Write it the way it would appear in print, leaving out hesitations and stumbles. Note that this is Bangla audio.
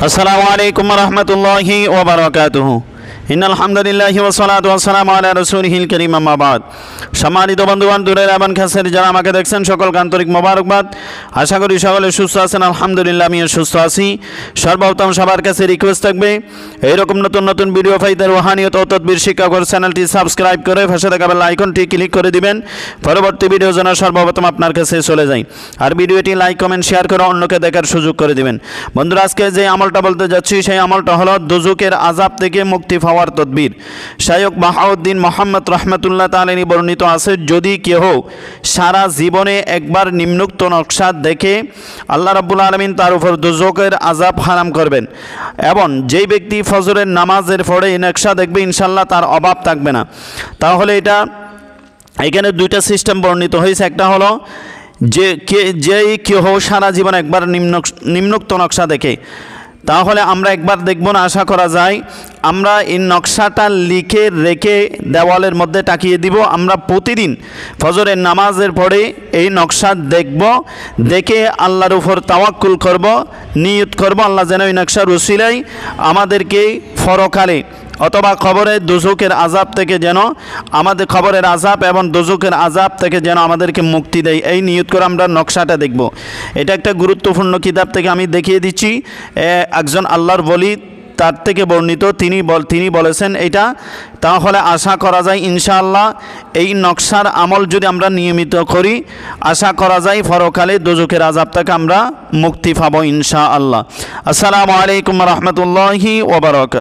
আসসালামু আলাইকুম ওয়া রাহমাতুল্লাহি ওয়া বারাকাতুহু। ইন্নাল হামদুলিল্লাহি ওয়া সলাতু ওয়া সালামু আলা রাসূলিহিল কারীম, আম্মা বাদ। সম্মানিত বন্ধুগণ, দূরের এবং কাছের যারা আমাকে দেখছেন সকলকে আন্তরিক মোবারকবাদ। আশা করি সকলে সুস্থ আছেন। আলহামদুলিল্লাহ, আমিও সুস্থ আছি। সর্বপ্রথম সবার কাছে রিকোয়েস্ট থাকবে, এইরকম নতুন নতুন ভিডিও পাইতে রুহানিয়ত ও তদবির শিক্ষাকর চ্যানেলটি সাবস্ক্রাইব করে পাশে থাকা বেল আইকনটি ক্লিক করে দিবেন, পরবর্তী ভিডিও যেন সর্বপ্রথম আপনার কাছে চলে যায়। আর ভিডিওটি লাইক কমেন্ট শেয়ার করে অন্যকে দেখার সুযোগ করে দিবেন। বন্ধুরা, আজকে যে আমলটা বলতে যাচ্ছি সেই আমলটা হলো দোজখের আযাব থেকে মুক্তি পাওয়ার তদবির। শায়খ বাহাউদ্দিন মোহাম্মদ রহমতুল্লাহ তাআলা বর্ণিত আছে, যদি কেহ সারা জীবনে একবার নিম্নোক্ত নকশা দেখে আল্লাহ রাব্বুল আলামিন তার উপর দোজখের আযাব হারাম করবেন। এবং যেই ব্যক্তি ফজরের নামাজের পরে এই নকশা দেখবে, ইনশাল্লাহ তার অভাব থাকবে না। তাহলে এখানে দুইটা সিস্টেম বর্ণিত হয়েছে। একটা হলো যেই কেহ সারা জীবন একবার নিম্নোক্ত নকশা দেখে, তাহলে আমরা একবার দেখব না, আশা করা যায় আমরা এই নকশাটা লিখে রেখে দেওয়ালের মধ্যে টাকিয়ে দিব। আমরা প্রতিদিন ফজরের নামাজের পরে এই নকশা দেখব, দেখে আল্লাহর উপর তাওয়াক্কুল করব, নিয়ত করব আল্লাহ যেন এই নকশার উসিলায় আমাদেরকে পরকালে অথবা খবরে দোজখের আযাব থেকে যেন আমাদের খবরের আযাব এবং দোজখের আযাব থেকে যেন আমাদেরকে মুক্তি দেয়। এই নিয়ত করে আমরা নকশাটা দেখব। এটা একটা গুরুত্বপূর্ণ কিতাব থেকে আমি দেখিয়ে দিচ্ছি। একজন আল্লাহর ওলি তার থেকে বর্ণিত, তিনি বলেছেন এটা। তাহলে আশা করা যায় ইনশাআল্লাহ এই নকশার আমল যদি আমরা নিয়মিত করি, আশা করা যায় পরকালে দোজখের আযাব থেকে আমরা মুক্তি পাবো ইনশাআল্লাহ। আসসালামু আলাইকুম ওয়া রাহমাতুল্লাহি ওয়া বারাকাতুহু।